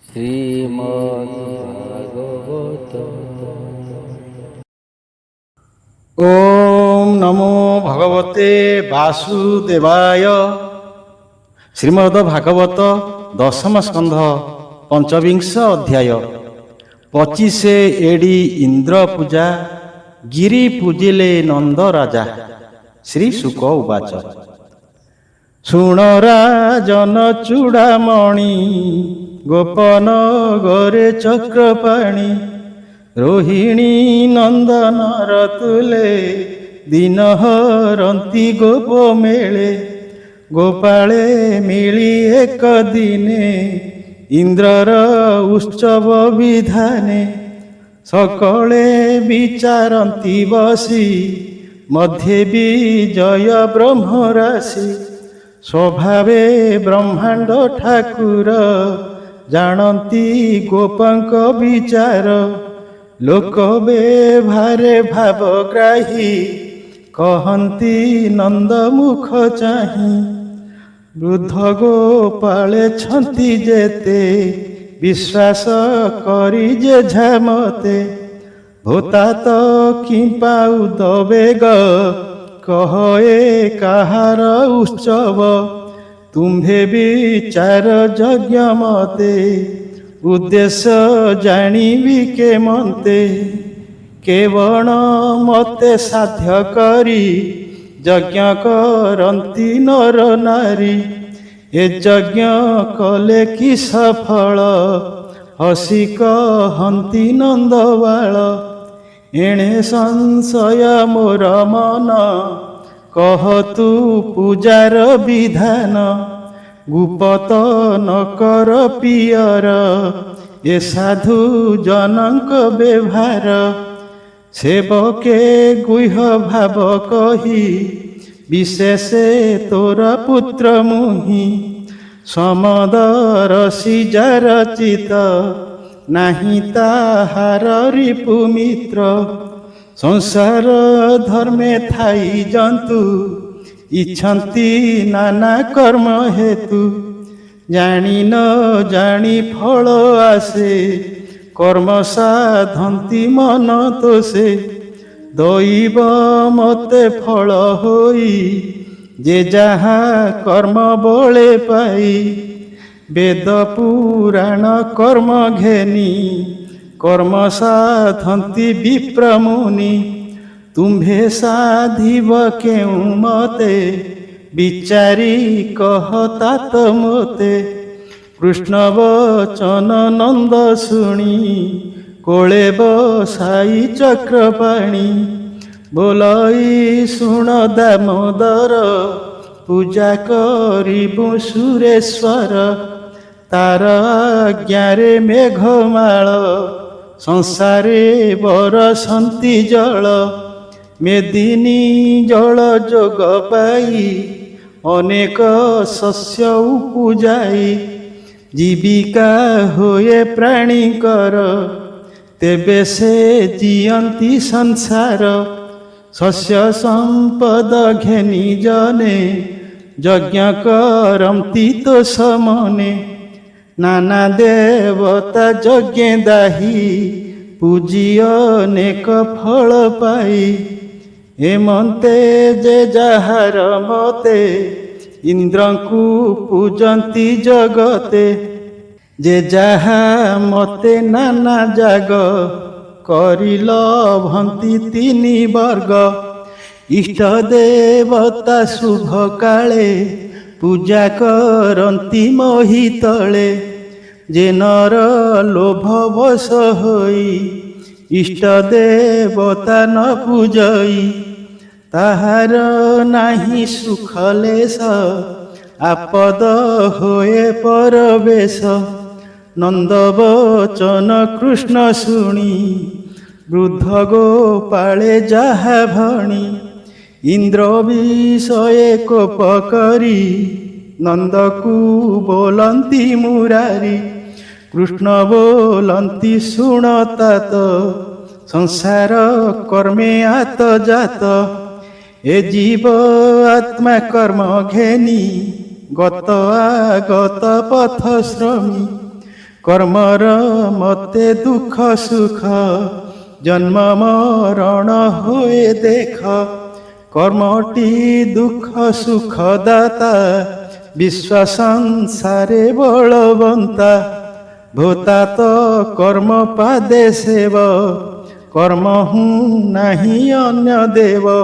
শ্রীমদ্ভাগবত। ওম নমো ভগবতে বাসুদেবায়। শ্রীমদ ভাগবত দশম স্কন্ধ পঞ্চবিংশ অধ্যায়। 25 এডি ইন্দ্র পূজা গিরি ପୂଜିଲେ ନନ୍ଦ ରାଜା। ଶ୍ରୀ ଶୁକ ଉବାଚ। ଶୁଣ ରାଜନ ଚୂଡ଼ାମଣି ଗୋପନ ଗରେ ଚକ୍ରପାଣି। ରୋହିଣୀ ନନ୍ଦନର ତୁଲେ ଦିନ ହରନ୍ତି ଗୋପ ମେଳେ। ଗୋପାଳେ ମିଳି ଏକ ଦିନେ ଇନ୍ଦ୍ରର ଉତ୍ସବ ବିଧାନେ। ସକଳେ ବିଚାରନ୍ତି ବସି ମଧ୍ୟେ ବିଜୟ ବ୍ରହ୍ମରାଶି। ସ୍ୱଭାବେ ବ୍ରହ୍ମାଣ୍ଡ ଠାକୁର ଜାଣନ୍ତି ଗୋପାଙ୍କ ବିଚାର। ଲୋକ ବେଭାରେ ଭାବଗ୍ରାହୀ କହନ୍ତି ନନ୍ଦ ମୁଖ ଚାହିଁ। ବୃଦ୍ଧ ଗୋପାଳେ ଛନ୍ତି ଯେତେ ବିଶ୍ୱାସ କରି ଯେଝା ମତେ। ଭୂତାତ କିମ୍ପା ଉଦବେଗ କହ ଏ କାହାର ଉତ୍ସବ। ତୁମ୍ଭେ ବିଚାର ଯଜ୍ଞ ମତେ ଉଦ୍ଦେଶ୍ୟ ଜାଣିବି କେମନ୍ତେ। କେବଳ ମତେ ସାଧ୍ୟ କରି ଯଜ୍ଞ କରନ୍ତି ନର ନାରୀ। ଏ ଯଜ୍ଞ କଲେ କି ସଫଳ ହସି କହନ୍ତି ନନ୍ଦବାଳ। ଏଣେ ସଂଶୟ ମୋର ମନ କହ ତୁ ପୂଜାର ବିଧାନ। ଗୁପତ ନ କର ପିୟର ଏ ସାଧୁ ଜନଙ୍କ ବ୍ୟବହାର। ସେବକେ ଗୁହ୍ୟ ଭାବ କହି ବିଶେଷେ ତୋର ପୁତ୍ର ମୁହିଁ। ସମଦର ସିଜା ରଚିତ ନାହିଁ ତାହାର ରିପୁ ମିତ୍ର। ସଂସାର ଧର୍ମେ ଥାଇ ଜନ୍ତୁ ଇଚ୍ଛନ୍ତି ନାନା କର୍ମ ହେତୁ। ଜାଣି ନ ଜାଣି ଫଳ ଆସେ କର୍ମ ସାଧନ୍ତି ମନ ତୋଷେ। ଦଇବ ମତେ ଫଳ ହୋଇ ଯେ ଯାହା କର୍ମ ବଳେ ପାଇ। ବେଦ ପୁରାଣ କର୍ମ ଘେନି କର୍ମ ସାଧନ୍ତି ବିପ୍ରମୁନି। ତୁମ୍ଭେ ସାଧିବ କେଉଁ ମତେ ବିଚାରି କହ ତାତ ମୋତେ। କୃଷ୍ଣ ବଚନ ନନ୍ଦ ଶୁଣି କୋଳେ ବସାଇ ଚକ୍ରପାଣି। ବୋଲଇ ଶୁଣ ଦାମୋଦର ପୂଜା କରିବୁ ସୁରେଶ୍ୱର। ତାର ଆଜ୍ଞାରେ ମେଘମାଳ ସଂସାରେ ବରସନ୍ତି ଜଳ। ମେଦିନୀ ଜଳ ଯୋଗ ପାଇ ଅନେକ ଶସ୍ୟ ଉପୁଜାଇ। ଜୀବିକା ହୁଏ ପ୍ରାଣୀଙ୍କର ତେବେ ସେ ଜିଅନ୍ତି ସଂସାର। ଶସ୍ୟ ସମ୍ପଦ ଘେନି ଜନେ ଯଜ୍ଞ କରନ୍ତି ତୋଷ ମନେ। ନାନା ଦେବତା ଯଜ୍ଞେ ଦାହି ପୂଜି ଅନେକ ଫଳ ପାଇ। ଏମନ୍ତେ ଯେ ଯାହାର ମତେ ଇନ୍ଦ୍ରଙ୍କୁ ପୂଜନ୍ତି ଜଗତେ। ଯେ ଯାହା ମତେ ନାନା ଜାଗ କରି ଲଭନ୍ତି ତିନି ବର୍ଗ। ଇଷ୍ଟ ଦେବତା ଶୁଭ କାଳେ ପୂଜା କରନ୍ତି ମହି ତଳେ। ଯେ ନର ଲୋଭ ବଶ ହୋଇ ଇଷ୍ଟ ଦେବତା ନ ପୂଜଇ। ତାହାର ନାହିଁ ସୁଖ ଲେଶ ଆପଦ ହୋଏ ପରବେଶ। ନନ୍ଦ ବଚନ କୃଷ୍ଣ ଶୁଣି ବୃଦ୍ଧ ଗୋପାଳେ ଯାହା ଭଣି। ଇନ୍ଦ୍ର ବିଷୟ କୋପ କରି ନନ୍ଦକୁ ବୋଲନ୍ତି ମୁରାରି। କୃଷ୍ଣ ବୋଲନ୍ତି ଶୁଣ ତାତ ସଂସାର କର୍ମେ ଆତ ଜାତ। ଏ ଜୀବ ଆତ୍ମା କର୍ମ ଘେନି ଗତ ଆଗତ ପଥ ଶ୍ରମୀ। କର୍ମର ମତେ ଦୁଃଖ ସୁଖ ଜନ୍ମ ମରଣ ହୋଏ ଦେଖ। କର୍ମଟି ଦୁଃଖ ସୁଖ ଦାତା ବିଶ୍ୱ ସଂସାରେ ବଳବନ୍ତା। ଭୋତା ତ କର୍ମ ପାଦେ ସେବ କର୍ମ ହୁଁ ନାହିଁ ଅନ୍ୟ ଦେବ।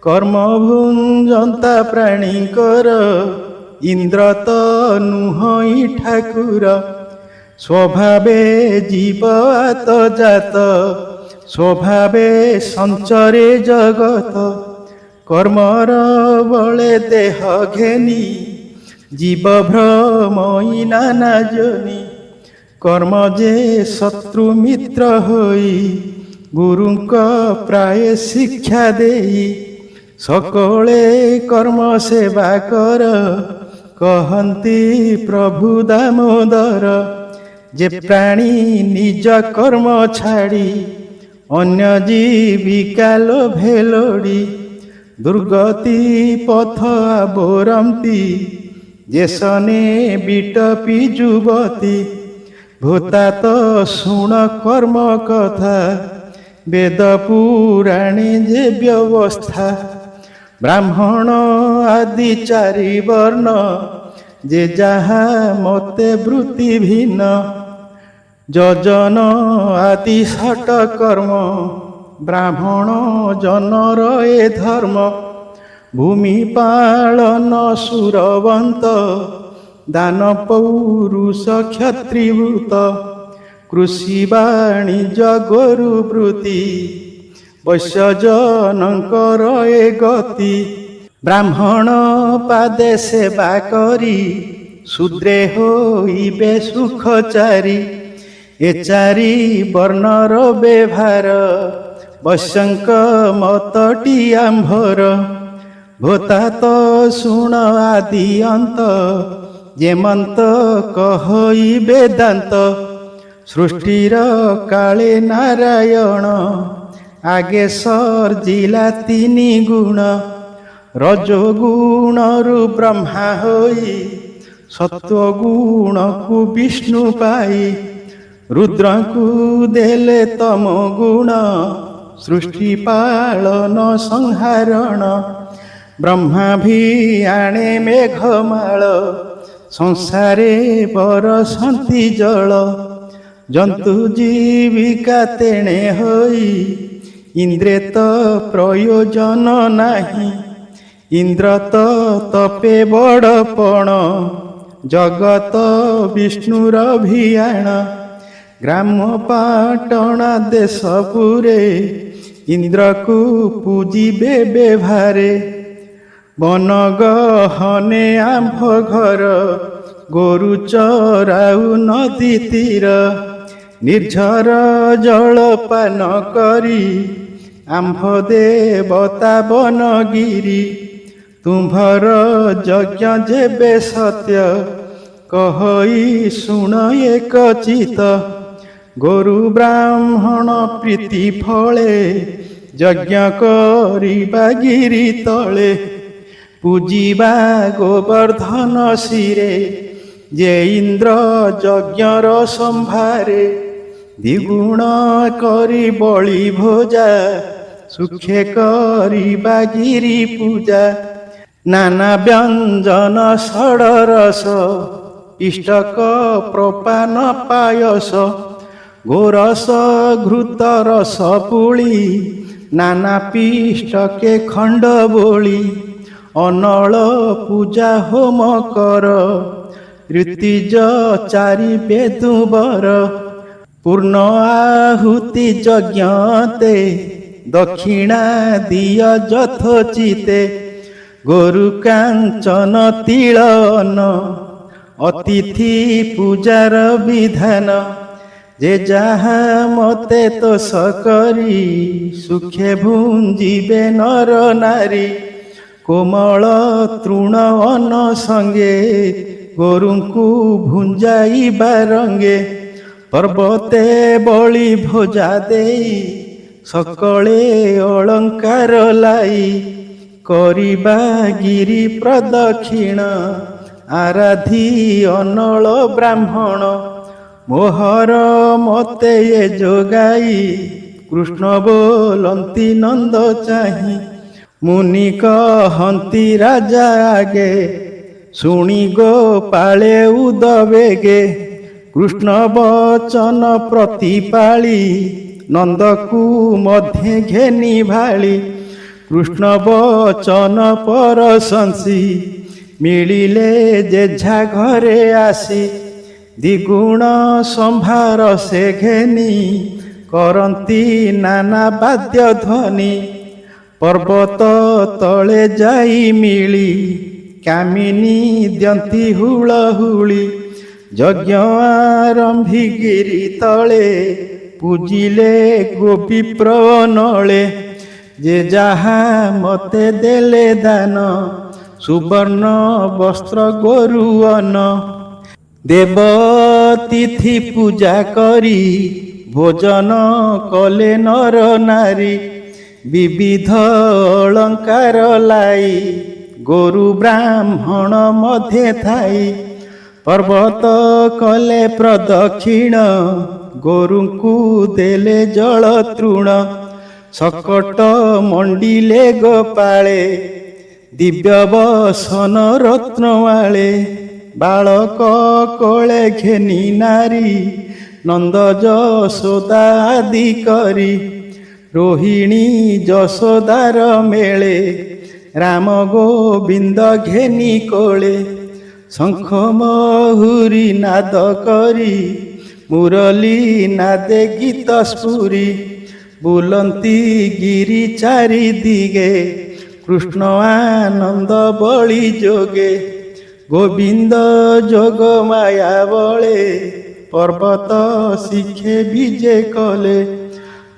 କର୍ମ ଭୁଞ୍ଜନ୍ତା ପ୍ରାଣୀଙ୍କର ଇନ୍ଦ୍ର ତ ନୁହଁ ଠାକୁର। ସ୍ୱଭାବେ ଜୀବ ଆତ ଜାତ ସ୍ୱଭାବେ ସଞ୍ଚରେ ଜଗତ। କର୍ମର ବଳେ ଦେହ ଘେନି ଜୀବ ଭ୍ରମଇ ନାନା ଜନି। କର୍ମ ଯେ ଶତ୍ରୁ ମିତ୍ର ହୋଇ ଗୁରୁଙ୍କ ପ୍ରାୟ ଶିକ୍ଷା ଦେଇ। ସକଳେ କର୍ମ ସେବା କର କହନ୍ତି ପ୍ରଭୁ ଦାମୋଦର। ଯେ ପ୍ରାଣୀ ନିଜ କର୍ମ ଛାଡ଼ି ଅନ୍ୟ ଜୀବିକା ଲୋଭେ ଲୋଡ଼ି। ଦୁର୍ଗତି ପଥ ଆବରନ୍ତି ଯେସନେ ବିଟପି ଯୁବତୀ। ଭୂତା ତ ଶୁଣ କର୍ମ କଥା ବେଦ ପୁରାଣେ ଯେ ବ୍ୟବସ୍ଥା। ବ୍ରାହ୍ମଣ ଆଦି ଚାରି ବର୍ଣ୍ଣ ଯେ ଯାହା ମତେ ବୃତ୍ତି ଭିନ୍ନ। ଯଜନ ଆଦି ଷଟ କର୍ମ ବ୍ରାହ୍ମଣ ଜନର ଏ ଧର୍ମ। ଭୂମି ପାଳନ ସୁରବନ୍ତ ଦାନ ପୌରୁଷ କ୍ଷତ୍ରିଭୂତ। କୃଷି ବାଣିଜ୍ୟ ଗୋରୁ ବୃତ୍ତି ବୈଶ୍ୟଜନଙ୍କର ଏ ଗତି। ବ୍ରାହ୍ମଣ ପାଦେ ସେବା କରି ଶୂଦ୍ରେ ହୋଇବେ ସୁଖଚାରୀ। ଏ ଚାରି ବର୍ଣ୍ଣର ବ୍ୟବହାର ବୈଶ୍ୟଙ୍କ ମତଟି ଆମ୍ଭର। ଭୋତା ତ ଶୁଣ ଆଦି ଅନ୍ତ ଯେମନ୍ତ କହଇ ବେଦାନ୍ତ। ସୃଷ୍ଟିର କାଳେ ନାରାୟଣ ଆଗେ ସର୍ଜିଲା ତିନି ଗୁଣ। ରଜୋଗୁଣରୁ ବ୍ରହ୍ମା ହୋଇ ସତ୍ୱଗୁଣକୁ ବିଷ୍ଣୁ ପାଇ। ରୁଦ୍ରଙ୍କୁ ଦେଲେ ତମ ଗୁଣ ସୃଷ୍ଟି ପାଳନ ସଂହାରଣ। ବ୍ରହ୍ମା ଭି ଆଣେ ମେଘମାଳ ସଂସାରେ ବରସନ୍ତି ଜଳ। ଜନ୍ତୁ ଜୀବିକା ତେଣେ ହୋଇ ଇନ୍ଦ୍ରେ ତ ପ୍ରୟୋଜନ ନାହିଁ। ଇନ୍ଦ୍ର ତ ତପେ ବଡ଼ପଣ ଜଗତ ବିଷ୍ଣୁର ଭିଆଣ। ଗ୍ରାମ ପାଟଣା ଦେଶପୁରେ ଇନ୍ଦ୍ରକୁ ପୂଜିବେ ବେଭାରେ। ବନଗହନେ ଆମ୍ଭ ଘର ଗୋରୁ ଚରାଉ ନଦୀ ତୀର। ନିର୍ଝର ଜଳପାନ କରି ଆମ୍ଭ ଦେବତା ବନଗିରି। ତୁମ୍ଭର ଯଜ୍ଞ ଯେବେ ସତ୍ୟ କହଇ ଶୁଣ ଏକ ଚିତ। ଗୋରୁ ବ୍ରାହ୍ମଣ ପ୍ରୀତି ଫଳେ ଯଜ୍ଞ କରିବା ଗିରି ତଳେ। ପୂଜିବା ଗୋବର୍ଦ୍ଧନ ଶିରେ ଯେ ଇନ୍ଦ୍ର ଯଜ୍ଞର ସମ୍ଭାରେ। ଦ୍ୱିଗୁଣ କରି ବଳି ଭୋଜା ସୁଖେ କରିବା ଗିରି ପୂଜା। ନାନା ବ୍ୟଞ୍ଜନ ଷଡ଼ରସ ଇଷ୍ଟକ ପ୍ରପାନ ପାୟସ। ଗୋରସ ଘୃତ ରସ ପୁଳି ନାନା ପିଷ୍ଟକେ ଖଣ୍ଡ ବୋଳି। ଅନଳ ପୂଜା ହୋମ କର ଋତିଜ ଚାରି ବେଦୁବର। ପୂର୍ଣ୍ଣ ଆହୁତି ଯଜ୍ଞତେ ଦକ୍ଷିଣା ଦିଅ ଯଥୋଚିତେ। ଗୋରୁ କାଞ୍ଚନ ତିଳନ ଅତିଥି ପୂଜାର ବିଧାନ। ଯେ ଯାହା ମତେ ତୋଷ କରି ସୁଖେ ଭୁଞ୍ଜିବେ ନର ନାରୀ। କୋମଳ ତୃଣ ଅନ ସଙ୍ଗେ ଗୋରୁଙ୍କୁ ଭୁଞ୍ଜାଇବା ରଙ୍ଗେ। ପର୍ବତେ ବଳି ଭୋଜା ଦେଇ ସକଳେ ଅଳଙ୍କାର লাই। କରିବା ଗିରି ପ୍ରଦକ୍ଷିଣ ଆରାଧି ଅନଳ ବ୍ରାହ୍ମଣ। ମୋହର ମତେ ଏ ଯୋଗାଇ କୃଷ୍ଣ ବୋଲନ୍ତି ନନ୍ଦ ଚାହିଁ। ମୁନି କହନ୍ତି ରାଜା ଆଗେ ଶୁଣି ଗୋପାଳେ ଉଦବେଗେ। କୃଷ୍ଣ ବଚନ ପ୍ରତିପାଳି ନନ୍ଦକୁ ମଧ୍ୟେ ଘେନି ଭାଳି। କୃଷ୍ଣ ବଚନ ପରଶଂସି ମିଳିଲେ ଯେଝା ଘରେ ଆସି। ଦ୍ୱିଗୁଣ ସମ୍ଭାର ସେ ଘେନି କରନ୍ତି ନାନା ବାଦ୍ୟ ଧ୍ୱନି। ପର୍ବତ ତଳେ ଯାଇ ମିଳି କାମିନୀ ଦିଅନ୍ତି ହୁଳହୁଳି। ଯଜ୍ଞ ଆରମ୍ଭି ଗିରି ତଳେ ପୂଜିଲେ ଗୋବିପ୍ର ନଳେ। ଯେ ଯାହା ମତେ ଦେଲେ ଦାନ ସୁବର୍ଣ୍ଣ ବସ୍ତ୍ର ଗୋରୁ ଅନ୍ନ। ଦେବ ତିଥି ପୂଜା କରି ଭୋଜନ କଲେ ନର ନାରୀ। ବିବିଧ ଅଳଙ୍କାର লাই ଗୋରୁ ବ୍ରାହ୍ମଣ ମଧ୍ୟେ ଥାଇ। ପର୍ବତ କଲେ ପ୍ରଦକ୍ଷିଣ ଗୋରୁଙ୍କୁ ଦେଲେ ଜଳ ତୃଣ। ସକଟ ମଣ୍ଡିଲେ ଗୋପାଳେ ଦିବ୍ୟ ବସନ ରତ୍ନମାଳେ। ବାଳକ କୋଳେ ଘେନି ନାରୀ ନନ୍ଦ ଯଶୋଦା ଆଦି କରି। ରୋହିଣୀ ଯଶୋଦାର ମେଳେ ରାମ ଗୋବିନ୍ଦ ଘେନି କୋଳେ। ଶଙ୍ଖ ମହୁରୀ ନାଦ କରି ମୁରଲୀ ନାଦେ ଗୀତ ସ୍ଫୁରି। ବୁଲନ୍ତି ଗିରି ଚାରି ଦିଗେ କୃଷ୍ଣ ଆନନ୍ଦ ବଳି ଯୋଗେ। ଗୋବିନ୍ଦ ଯୋଗ ମାୟା ବଳେ ପର୍ବତ ଶିଖେ ବିଜେ କଲେ।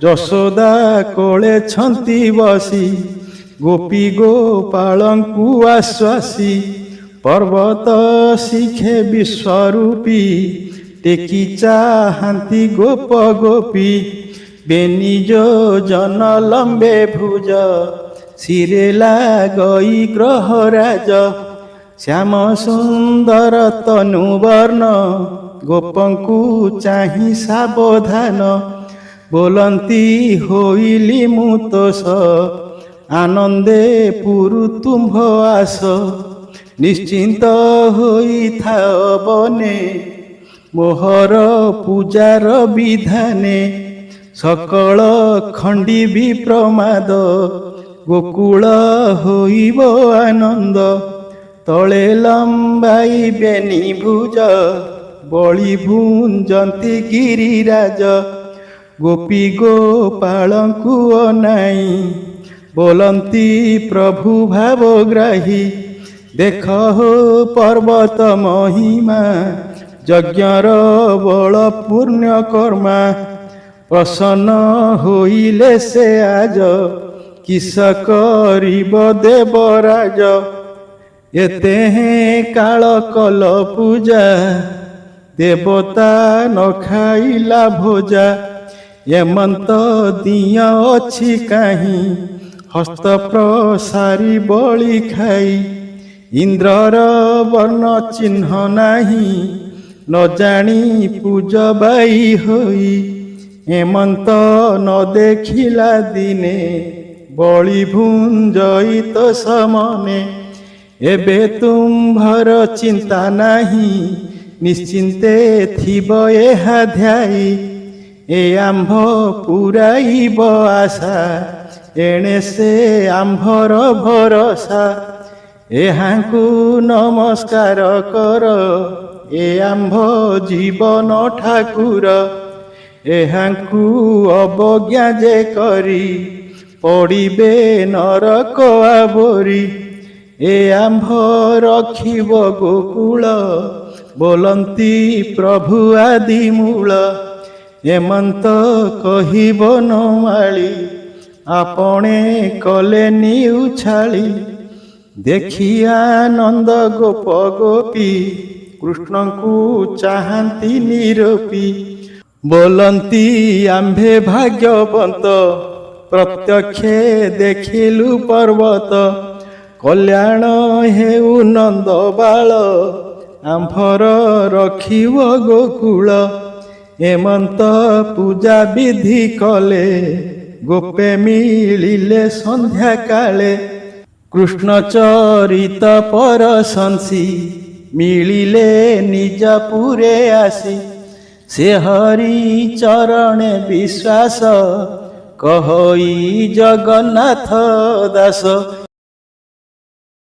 ଯଶୋଦା କୋଳେ ଛନ୍ତି ବସି ଗୋପୀ ଗୋପାଳଙ୍କୁ ଆଶ୍ୱାସୀ। ପର୍ବତ ଶିଖେ ବିଶ୍ୱରୂପୀ ଟେକି ଚାହାନ୍ତି ଗୋପ ଗୋପୀ। ବେନି ଯୋଜନ ଲମ୍ବେ ଭୁଜ ଶିରେ ଲାଗଇ ଗ୍ରହରାଜ। ଶ୍ୟାମ ସୁନ୍ଦର ତନୁ ବର୍ଣ୍ଣ ଗୋପଙ୍କୁ ଚାହିଁ ସାବଧାନ। ବୋଲନ୍ତି ହୋଇଲି ମୁଁ ତୋଷ ଆନନ୍ଦେ ପୁରୁ ତୁମ୍ଭ ଆସ। ନିଶ୍ଚିନ୍ତ ହୋଇଥାଅ ବନେ ମୋହର ପୂଜାର ବିଧାନେ। ସକଳ ଖଣ୍ଡି ବିପ୍ରମାଦ ଗୋକୁଳ ହୋଇବ ଆନନ୍ଦ। ତଳେ ଲମ୍ବାଇ ବେନି ଭୁଜ ବଳି ଭୁଞ୍ଜନ୍ତି ଗିରିରାଜ। ଗୋପୀ ଗୋପାଳଙ୍କୁ ଅନାଇ ବୋଲନ୍ତି ପ୍ରଭୁ ଭାବଗ୍ରାହୀ। ଦେଖ ହୋ ପର୍ବତ ମହିମା ଯଜ୍ଞର ବଳ ପୂର୍ଣ୍ଣ କର୍ମା। ପ୍ରସନ୍ନ ହୋଇଲେ ସେ ଆଜ କିସ କରିବ ଦେବରାଜ। ଏତେ କାଳ କଲ ପୂଜା ଦେବତା ନ ଖାଇଲା ଭୋଜା। ଏମନ୍ତ ଦିଅ ଅଛି କାହିଁ ହସ୍ତ ପ୍ରସାରି ବଳି ଖାଇ। ଇନ୍ଦ୍ରର ବର୍ଣ୍ଣ ଚିହ୍ନ ନାହିଁ ନ ଜାଣି ପୂଜ ବାଇ ହୋଇ। ଏମନ୍ତ ନ ଦେଖିଲା ଦିନେ ବଳି ଭୁଞ୍ଜଇ ତ ସମନେ। ଏବେ ତୁମ୍ଭର ଚିନ୍ତା ନାହିଁ ନିଶ୍ଚିନ୍ତେ ଥିବ ଏହା ଧ୍ୟାଇ। ଏ ଆମ୍ଭ ପୁରାଇବ ଆଶା ଏଣେ ସେ ଆମ୍ଭର ଭରସା। ଏହାଙ୍କୁ ନମସ୍କାର କର ଏ ଆମ୍ଭ ଜୀବନ ଠାକୁର। ଏହାଙ୍କୁ ଅବଜ୍ଞା ଯେ କରି ପଡ଼ିବେ ନରକ ଆବୋରି। ଏ ଆମ୍ଭ ରଖିବ ଗୋକୁଳ ବୋଲନ୍ତି ପ୍ରଭୁ ଆଦି ମୂଳ। ଏମନ୍ତ କହିବ ନମାଳି ଆପଣେ କଲେନି ଉଛାଳି। ଦେଖି ଆନନ୍ଦ ଗୋପ ଗୋପୀ କୃଷ୍ଣଙ୍କୁ ଚାହାନ୍ତି ନିରୂପୀ। ବୋଲନ୍ତି ଆମ୍ଭେ ଭାଗ୍ୟବନ୍ତ ପ୍ରତ୍ୟକ୍ଷେ ଦେଖିଲୁ ପର୍ବତ। କଲ୍ୟାଣ ହେଉ ନନ୍ଦ ବାଳ ଆମ୍ଭର ରଖିବ ଗୋକୁଳ। ହେମନ୍ତ ପୂଜା ବିଧି କଲେ ଗୋପେ ମିଳିଲେ ସନ୍ଧ୍ୟା କାଳେ କୃଷ୍ଣ ଚରିତ ପରଶଂସୀ ମିଳିଲେ ନିଜପୁରେ ଆସି ସେ ହରି ଚରଣେ ବିଶ୍ୱାସ କହଇ ଜଗନ୍ନାଥ ଦାସ